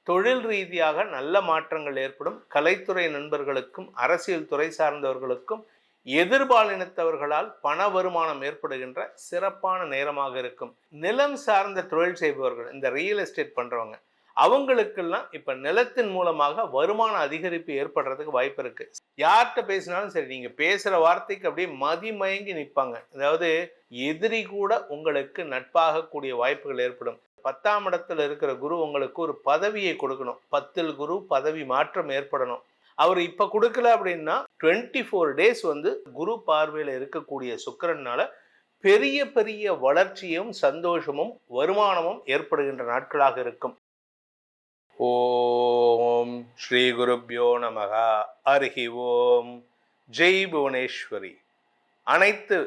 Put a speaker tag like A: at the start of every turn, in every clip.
A: தொழில் ரீதியாக நல்ல மாற்றங்கள் ஏற்படும். கலைத்துறை நண்பர்களுக்கும் அரசியல் துறை சார்ந்தவர்களுக்கும் எதிர்பாலினத்தவர்களால் பண வருமானம் ஏற்படுகின்ற சிறப்பான நேரமாக இருக்கும். நிலம் சார்ந்த தொழில் செய்பவர்கள், இந்த ரியல் எஸ்டேட் பண்றவங்க, அவங்களுக்கெல்லாம் இப்ப நிலத்தின் மூலமாக வருமான அதிகரிப்பு ஏற்படுறதுக்கு வாய்ப்பு இருக்கு. யார்கிட்ட பேசினாலும் சரி, நீங்க பேசுற வார்த்தைக்கு அப்படியே மதிமயங்கி நிற்பாங்க. அதாவது எதிரி கூட உங்களுக்கு நட்பாக கூடிய வாய்ப்புகள் ஏற்படும். 10ஆம் இடத்துல இருக்கிற குரு உங்களுக்கு ஒரு பதவியை கொடுக்கணும். 10ல் குரு பதவி மாற்றம் ஏற்படணும். அவர் இப்ப கொடுக்கல அப்படின்னா 24 டேஸ் குரு பார்வையில இருக்கக்கூடிய சுக்கிரனால பெரிய பெரிய வளர்ச்சியும் சந்தோஷமும் வருமானமும் ஏற்படுகின்ற நாட்களாக இருக்கும். ஓம் ஸ்ரீ குருப்யோ நமக. ஹரி ஓம். ஜெய் புவனேஸ்வரி. அனைத்து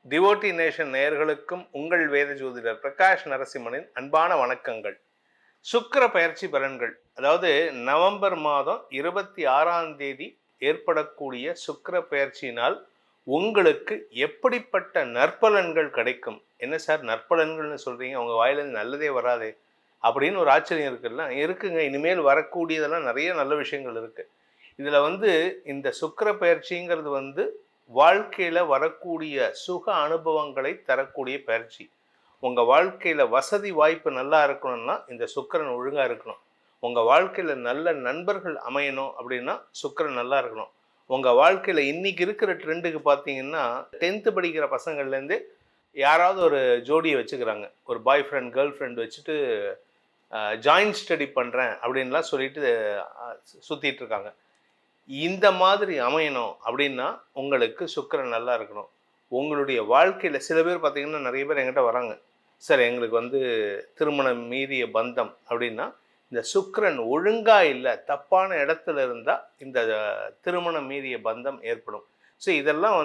A: டிவோட்டி நேஷன் நேயர்களுக்கும் உங்கள் வேத ஜோதிடர் பிரகாஷ் நரசிம்மனின் அன்பான வணக்கங்கள். சுக்கிர பயிற்சி பலன்கள், அதாவது நவம்பர் மாதம் 26ஆம் தேதி ஏற்படக்கூடிய சுக்கிர பயிற்சியினால் உங்களுக்கு எப்படிப்பட்ட நற்பலன்கள் கிடைக்கும்? என்ன சார் நற்பலன்கள்னு சொல்றீங்க, உங்க வாயிலிருந்து நல்லதே வராதே அப்படின்னு ஒரு ஆச்சரியம் இருக்குங்க. இனிமேல் வரக்கூடியதெல்லாம் நிறைய நல்ல விஷயங்கள் இருக்கு. இதுல இந்த சுக்கிர பயிற்சிங்கிறது வாழ்க்கையில வரக்கூடிய சுக அனுபவங்களை தரக்கூடிய பயிற்சி. உங்க வாழ்க்கையில வசதி வாய்ப்பு நல்லா இருக்கணும்னா இந்த சுக்கிரன் ஒழுங்கா இருக்கணும். உங்க வாழ்க்கையில நல்ல நண்பர்கள் அமையணும் அப்படின்னா சுக்கிரன் நல்லா இருக்கணும். உங்க வாழ்க்கையில இன்னைக்கு இருக்கிற ட்ரெண்டுக்கு பார்த்தீங்கன்னா 10th படிக்கிற பசங்கள்லேருந்து யாராவது ஒரு ஜோடியை வச்சுக்கிறாங்க. ஒரு பாய் ஃப்ரெண்ட் கேர்ள் ஃப்ரெண்ட் வச்சுட்டு ஜாயின்ட் ஸ்டடி பண்ணுறேன் அப்படின்லாம் சொல்லிட்டு சுற்றிட்டு இருக்காங்க. இந்த மாதிரி அமையணும் அப்படின்னா உங்களுக்கு சுக்கிரன் நல்லா இருக்கணும். உங்களுடைய வாழ்க்கையில் சில பேர் பார்த்தீங்கன்னா நிறைய பேர் என்கிட்ட வராங்க, சார் எங்களுக்கு திருமணம் மீறிய பந்தம் அப்படின்னா இந்த சுக்கிரன் ஒழுங்கா இல்லை, தப்பான இடத்துல இருந்தால் இந்த திருமணம் மீறிய பந்தம் ஏற்படும். ஸோ இதெல்லாம்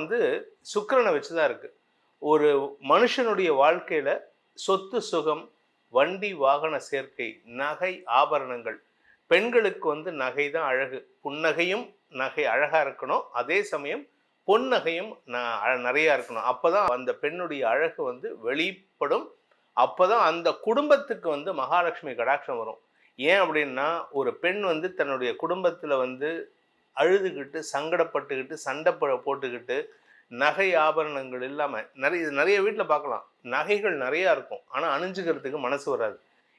A: சுக்கிரனை வச்சு தான் இருக்குது. ஒரு மனுஷனுடைய வாழ்க்கையில் சொத்து சுகம், வண்டி வாகன சேர்க்கை, நகை ஆபரணங்கள், பெண்களுக்கு நகை தான் அழகு. புன்னகையும் நகை அழகாக இருக்கணும், அதே சமயம் பொன்னகையும் நிறையா இருக்கணும். அப்போ தான் அந்த பெண்ணுடைய அழகு வெளிப்படும். அப்போ தான் அந்த குடும்பத்துக்கு மகாலட்சுமி கடாட்சம் வரும். ஏன் அப்படின்னா ஒரு பெண் தன்னுடைய குடும்பத்தில் அழுதுகிட்டு சங்கடப்பட்டுக்கிட்டு சண்டை போட்டுக்கிட்டு நகை ஆபரணங்கள் இல்லாமல் நிறைய வீட்டில் பார்க்கலாம். நகைகள் நிறையா இருக்கும், ஆனால் அணிஞ்சுக்கிறதுக்கு மனசு வராது.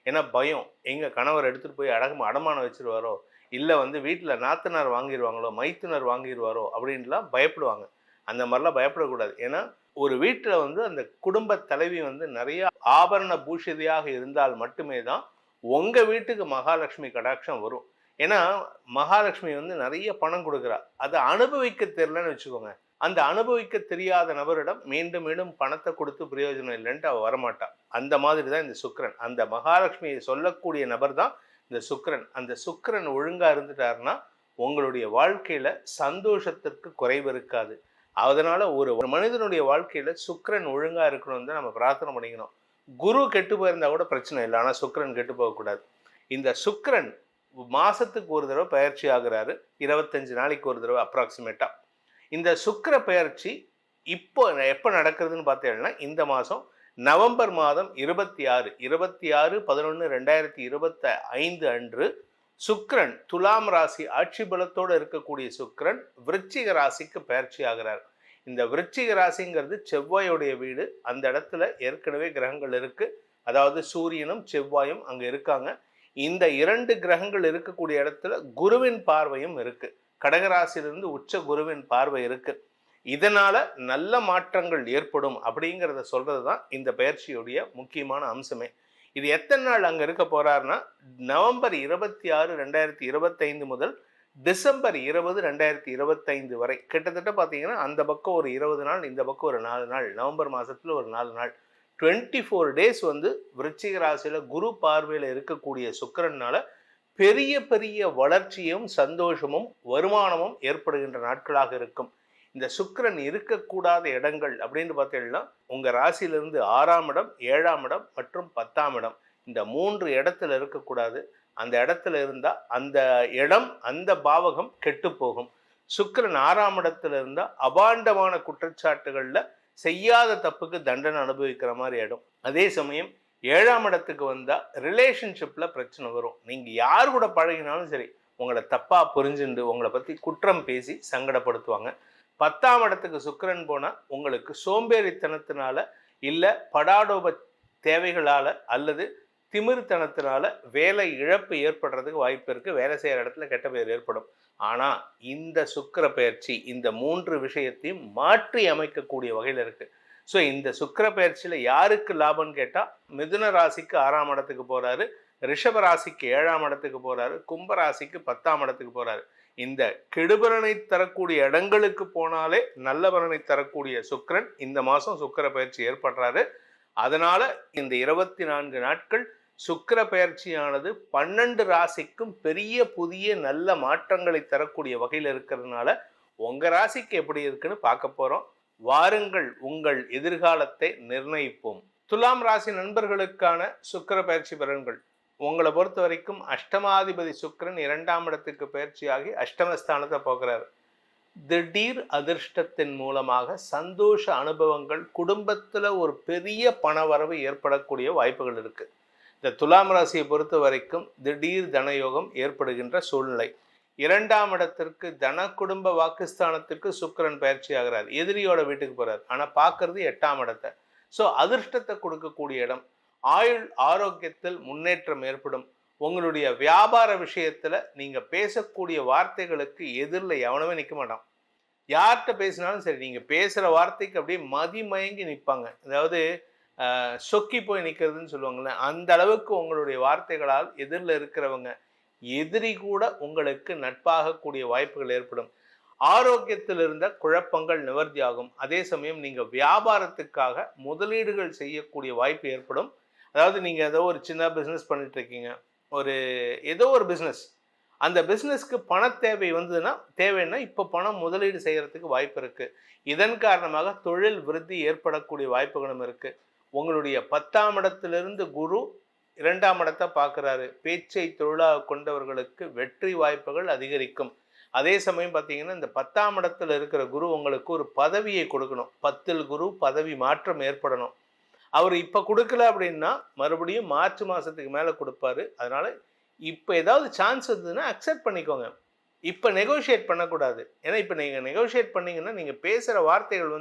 A: ஏன்னா பயம், எங்கள் கணவர் எடுத்துகிட்டு போய் அடமானம் வச்சிருவாரோ, இல்லை வீட்டில் நாத்தனார் வாங்கிடுவாங்களோ, மைத்துனர் வாங்கிடுவாரோ அப்படின்லாம் பயப்படுவாங்க. அந்த மாதிரிலாம் பயப்படக்கூடாது. ஏன்னா ஒரு வீட்டில் அந்த குடும்ப தலைவி நிறைய ஆபரண பூஷிதையாக இருந்தால் மட்டுமே தான் உங்கள் வீட்டுக்கு மகாலட்சுமி கடாட்சம் வரும். ஏன்னா மகாலட்சுமி நிறைய பணம் கொடுக்குறா, அதை அனுபவிக்க தெரியலன்னு வச்சுக்கோங்க. அந்த அனுபவிக்க தெரியாத நபரிடம் மீண்டும் மீண்டும் பணத்தை கொடுத்து பிரயோஜனம் இல்லைன்ட்டு அவள் வரமாட்டா. அந்த மாதிரி தான் இந்த சுக்கிரன். அந்த மகாலட்சுமியை சொல்லக்கூடிய நபர் தான் இந்த சுக்கிரன். அந்த சுக்கிரன் ஒழுங்காக இருந்துட்டாருன்னா உங்களுடைய வாழ்க்கையில் சந்தோஷத்திற்கு குறைவு இருக்காது. அதனால ஒரு மனிதனுடைய வாழ்க்கையில் சுக்கிரன் ஒழுங்காக இருக்கணும்னு தான் நம்ம பிரார்த்தனை பண்ணிக்கணும். குரு கெட்டு போயிருந்தா கூட பிரச்சனை இல்லை, ஆனால் சுக்கிரன் கெட்டு போகக்கூடாது. இந்த சுக்கிரன் மாதத்துக்கு ஒரு தடவை பயிற்சி ஆகுறாரு, 25 நாளைக்கு ஒரு தடவை அப்ராக்சிமேட்டாக. இந்த சுக்கிர பயிற்சி எப்போ நடக்கிறதுன்னு பார்த்தீங்கன்னா இந்த மாதம் நவம்பர் மாதம் 26/11/2025 அன்று சுக்கிரன் துலாம் ராசி ஆட்சி பலத்தோடு இருக்கக்கூடிய சுக்கிரன் விருச்சிக ராசிக்கு பயிற்சி ஆகிறார். இந்த விருச்சிக ராசிங்கிறது செவ்வாயுடைய வீடு. அந்த இடத்துல ஏற்கனவே கிரகங்கள் இருக்கு, அதாவது சூரியனும் செவ்வாயும் அங்கே இருக்காங்க. இந்த 2 கிரகங்கள் இருக்கக்கூடிய இடத்துல குருவின் பார்வையும் இருக்கு. கடகராசிலிருந்து உச்ச குருவின் பார்வை இருக்கு. இதனால நல்ல மாற்றங்கள் ஏற்படும் அப்படிங்கிறத சொல்றது தான் இந்த பயிற்சியுடைய முக்கியமான அம்சமே. இது எத்தனை நாள் அங்கே இருக்க போறாருன்னா நவம்பர் 26, 2025 முதல் டிசம்பர் 20, 2025 வரை. கிட்டத்தட்ட பார்த்தீங்கன்னா அந்த பக்கம் ஒரு 20 நாள், இந்த பக்கம் ஒரு 4 நாள், நவம்பர் மாதத்தில் ஒரு 4 நாள், 24 டேஸ் விருச்சிக ராசியில் குரு பார்வையில் இருக்கக்கூடிய சுக்கிரனால பெரிய பெரிய வளர்ச்சியும் சந்தோஷமும் வருமானமும் ஏற்படுகின்ற நாட்களாக இருக்கும். இந்த சுக்கிரன் இருக்கக்கூடாத இடங்கள் அப்படின்னு பார்த்தீங்கன்னா உங்கள் ராசியிலிருந்து 6ஆம் இடம், 7ஆம் இடம் மற்றும் 10ஆம் இடம், இந்த 3 இடத்துல இருக்கக்கூடாது. அந்த இடத்துல இருந்தால் அந்த இடம், அந்த பாவகம் கெட்டு போகும். சுக்கிரன் 6ஆம் இடத்துல இருந்தால் அபாண்டமான குற்றச்சாட்டுகளில் செய்யாத தப்புக்கு தண்டனை அனுபவிக்கிற மாதிரி இடம். அதே சமயம் 7ஆம் இடத்துக்கு வந்தா ரிலேஷன்ஷிப்ல பிரச்சனை வரும். நீங்க யார் கூட பழகினாலும் சரி, உங்களை தப்பா புரிஞ்சுண்டு உங்களை பத்தி குற்றம் பேசி சங்கடப்படுத்துவாங்க. 10ஆம் இடத்துக்கு சுக்கிரன் போனா உங்களுக்கு சோம்பேறித்தனத்தினால, இல்ல படாடோப தேவைகளால அல்லது திமிர்த்தனத்தினால வேலை இழப்பு ஏற்படுறதுக்கு வாய்ப்பு இருக்கு. வேலை செய்யற இடத்துல கெட்ட பேர் ஏற்படும். ஆனா இந்த சுக்கிர பெயர்ச்சி இந்த 3 விஷயத்தையும் மாற்றி அமைக்கக்கூடிய வகையில் இருக்கு. ஸோ இந்த சுக்கிர பெயர்ச்சியில யாருக்கு லாபம்னு கேட்டா, மிதுன ராசிக்கு 6ஆம் இடத்துக்கு போறாரு, ரிஷப ராசிக்கு 7ஆம் இடத்துக்கு போறாரு, கும்ப ராசிக்கு 10ஆம் இடத்துக்கு போறாரு. இந்த கெடுபலனை தரக்கூடிய இடங்களுக்கு போனாலே நல்ல பலனை தரக்கூடிய சுக்கிரன் இந்த மாசம் சுக்கிர பயிற்சி ஏற்படுறாரு. அதனால இந்த 24 நாட்கள் சுக்கிர பெயர்ச்சியானது 12 ராசிக்கும் பெரிய புதிய நல்ல மாற்றங்களை தரக்கூடிய வகையில் இருக்கிறதுனால உங்க ராசிக்கு எப்படி இருக்குன்னு பார்க்க போறோம். வாருங்கள், உங்கள் எதிர்காலத்தை நிர்ணயிப்போம். துலாம் ராசி நண்பர்களுக்கான சுக்கிர பயிற்சி பலன்கள். உங்களை பொறுத்த வரைக்கும் அஷ்டமாதிபதி சுக்கிரன் 2ஆம் இடத்துக்கு பயிற்சியாகி அஷ்டமஸ்தானத்தை போகிறார். திடீர் அதிர்ஷ்டத்தின் மூலமாக சந்தோஷ அனுபவங்கள், குடும்பத்துல ஒரு பெரிய பணவரவு ஏற்படக்கூடிய வாய்ப்புகள் இருக்கு. இந்த துலாம் ராசியை பொறுத்த வரைக்கும் திடீர் தனயோகம் ஏற்படுகின்ற சூழ்நிலை. 2ஆம் இடத்திற்கு தன குடும்ப வாக்குஸ்தானத்துக்கு சுக்கிரன் பயிற்சி ஆகிறார். எதிரியோட வீட்டுக்கு போறார். ஆனா பார்க்கறது 8ஆம் இடத்தை. ஸோ அதிர்ஷ்டத்தை கொடுக்கக்கூடிய இடம். ஆயுள் ஆரோக்கியத்தில் முன்னேற்றம் ஏற்படும். உங்களுடைய வியாபார விஷயத்துல நீங்க பேசக்கூடிய வார்த்தைகளுக்கு எதிரில் எவனுமே நிற்க மாட்டான். யார்கிட்ட பேசினாலும் சரி, நீங்க பேசுற வார்த்தைக்கு அப்படியே மதிமயங்கி நிற்பாங்க. அதாவது சொக்கி போய் நிற்கிறதுன்னு சொல்லுவாங்கல்ல, அந்த அளவுக்கு உங்களுடைய வார்த்தைகளால் எதிரில் இருக்கிறவங்க, எதிரி கூட உங்களுக்கு நட்பாகக்கூடிய வாய்ப்புகள் ஏற்படும். ஆரோக்கியத்தில் இருந்த குழப்பங்கள் நிவர்த்தியாகும். அதே சமயம் நீங்க வியாபாரத்துக்காக முதலீடுகள் செய்யக்கூடிய வாய்ப்பு ஏற்படும். அதாவது நீங்க ஏதோ ஒரு சின்ன பிஸ்னஸ் பண்ணிட்டு இருக்கீங்க, ஏதோ ஒரு பிஸ்னஸ், அந்த பிஸ்னஸ்க்கு பண தேவை வந்ததுன்னா தேவைன்னா இப்போ பணம் முதலீடு செய்யறதுக்கு வாய்ப்பு இருக்கு. இதன் காரணமாக தொழில் விருத்தி ஏற்படக்கூடிய வாய்ப்புகளும் இருக்கு. உங்களுடைய 10ஆம் இடத்திலிருந்து குரு 2ஆம் இடத்தை பார்க்குறாரு. பேச்சை தொழிலாக கொண்டவர்களுக்கு வெற்றி வாய்ப்புகள் அதிகரிக்கும். அதே சமயம் பார்த்தீங்கன்னா இந்த 10ஆம் இடத்துல இருக்கிற குரு உங்களுக்கு ஒரு பதவியை கொடுக்கணும். 10ல் குரு பதவி மாற்றம் ஏற்படணும். அவர் இப்போ கொடுக்கல அப்படின்னா மறுபடியும் மார்ச் மாதத்துக்கு மேலே கொடுப்பாரு. அதனால இப்போ ஏதாவது சான்ஸ் இருந்ததுன்னா அக்செப்ட் பண்ணிக்கோங்க. இப்போ நெகோஷியேட் பண்ணக்கூடாது. ஏன்னா இப்போ நீங்கள் நெகோஷியேட் பண்ணீங்கன்னா நீங்கள் பேசுகிற வார்த்தைகள்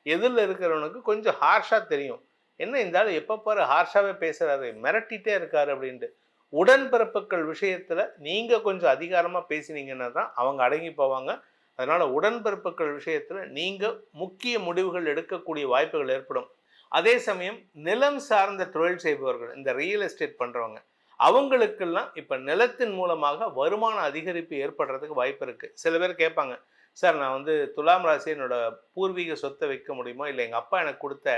A: எதிரில் இருக்கிறவனுக்கு கொஞ்சம் ஹார்ஷாக தெரியும். என்ன இருந்தாலும் எப்போ பாரு ஹார்ஷாகவே பேசுகிறாரு, மிரட்டிகிட்டே இருக்காரு அப்படின்ட்டு. உடன்பிறப்புகள் விஷயத்தில் நீங்கள் கொஞ்சம் அதிகாரமாக பேசினீங்கன்னா தான் அவங்க அடங்கி போவாங்க. அதனால் உடன்பிறப்புகள் விஷயத்தில் நீங்கள் முக்கிய முடிவுகள் எடுக்கக்கூடிய வாய்ப்புகள் ஏற்படும். அதே சமயம் நிலம் சார்ந்த தொழில் செய்பவர்கள், இந்த ரியல் எஸ்டேட் பண்ணுறவங்க, அவங்களுக்கெல்லாம் இப்போ நிலத்தின் மூலமாக வருமான அதிகரிப்பு ஏற்படுறதுக்கு வாய்ப்பு இருக்குது. சில பேர் கேட்பாங்க, சார் நான் துலாம் ராசி என்னோட பூர்வீக சொத்தை விற்க முடியுமா, இல்லை எங்கள் அப்பா எனக்கு கொடுத்த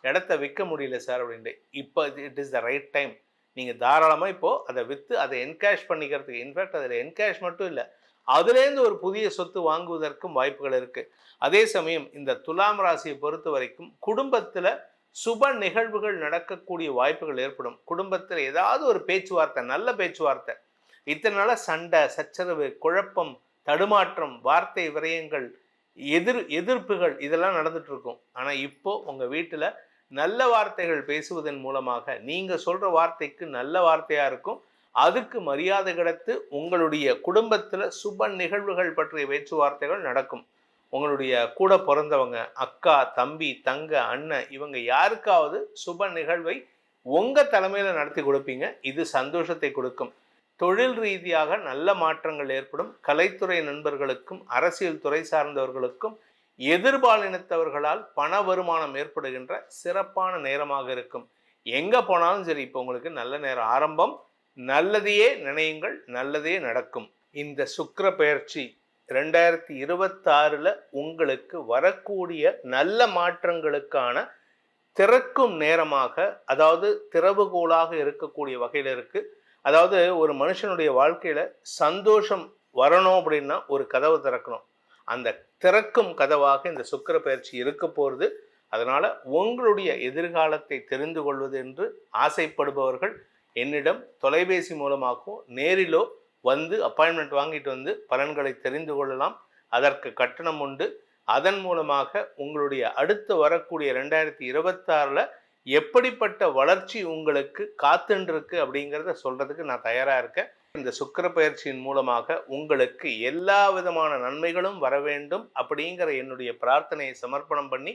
A: இடத்த விற்க முடியல சார் அப்படின்ட்டு. இப்போ it is the right time. நீங்கள் தாராளமாக இப்போது அதை விற்று அதை என்கேஷ் பண்ணிக்கிறதுக்கு, இன்ஃபேக்ட் அதில் என்கேஷ் மட்டும் இல்லை, அதுலேருந்து ஒரு புதிய சொத்து வாங்குவதற்கும் வாய்ப்புகள் இருக்குது. அதே சமயம் இந்த துலாம் ராசியை பொறுத்த வரைக்கும் குடும்பத்தில் சுப நிகழ்வுகள் நடக்கக்கூடிய வாய்ப்புகள் ஏற்படும். குடும்பத்தில் ஏதாவது ஒரு பேச்சுவார்த்தை, நல்ல பேச்சுவார்த்தை, இத்தனை நாள சண்டை சச்சரவு, குழப்பம், தடுமாற்றம், வார்த்தை விரயங்கள், எதிர்ப்புகள் இதெல்லாம் நடந்துட்டு இருக்கும். ஆனால் இப்போ உங்கள் வீட்டில் நல்ல வார்த்தைகள் பேசுவதன் மூலமாக நீங்கள் சொல்கிற வார்த்தைக்கு நல்ல வார்த்தையாக இருக்கும். அதுக்கு மரியாதை கிடைத்து உங்களுடைய குடும்பத்தில் சுப நிகழ்வுகள் பற்றிய பேச்சுவார்த்தைகள் நடக்கும். உங்களுடைய கூட பிறந்தவங்க, அக்கா, தம்பி, தங்க, அண்ணன், இவங்க யாருக்காவது சுப நிகழ்வை உங்கள் தலைமையில் நடத்தி கொடுப்பீங்க. இது சந்தோஷத்தை கொடுக்கும். தொழில் ரீதியாக நல்ல மாற்றங்கள் ஏற்படும். கலைத்துறை நண்பர்களுக்கும் அரசியல் துறை சார்ந்தவர்களுக்கும் எதிர்பாலினத்தவர்களால் பண வருமானம் ஏற்படுகின்ற சிறப்பான நேரமாக இருக்கும். எங்கே போனாலும் சரி, இப்போ உங்களுக்கு நல்ல நேரம் ஆரம்பம். நல்லதையே நினையுங்கள், நல்லதே நடக்கும். இந்த சுக்கிர பெயர்ச்சி 2026 உங்களுக்கு வரக்கூடிய நல்ல மாற்றங்களுக்கான திறக்கும் நேரமாக, அதாவது திறவுகோலாக இருக்கக்கூடிய வகையில் இருக்கு. அதாவது ஒரு மனுஷனுடைய வாழ்க்கையில சந்தோஷம் வரணும் அப்படின்னா ஒரு கதவை திறக்கணும். அந்த திறக்கும் கதவாக இந்த சுக்கிர பயிற்சி இருக்க போகிறது. அதனால உங்களுடைய எதிர்காலத்தை தெரிந்து கொள்வது என்று ஆசைப்படுபவர்கள் என்னிடம் தொலைபேசி மூலமாகவோ நேரிலோ அப்பாயின்மெண்ட் வாங்கிட்டு பலன்களை தெரிந்து கொள்ளலாம். அதற்கு கட்டணம் உண்டு. அதன் மூலமாக உங்களுடைய அடுத்து வரக்கூடிய 2026 எப்படிப்பட்ட வளர்ச்சி உங்களுக்கு காத்துருக்கு அப்படிங்கிறத சொல்றதுக்கு நான் தயாரா இருக்கேன். இந்த சுக்கிர பயிற்சியின் மூலமாக உங்களுக்கு எல்லா விதமான நன்மைகளும் வர வேண்டும் அப்படிங்கிற என்னுடைய பிரார்த்தனையை சமர்ப்பணம் பண்ணி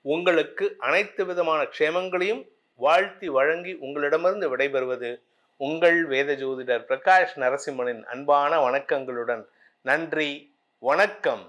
A: உங்களுக்கு அனைத்து விதமான க்ஷேமங்களையும் வாழ்த்தி வழங்கி உங்களிடமிருந்து விடைபெறுவது உங்கள் வேத ஜோதிடர் பிரகாஷ் நரசிம்மனின் அன்பான வணக்கங்களுடன். நன்றி, வணக்கம்.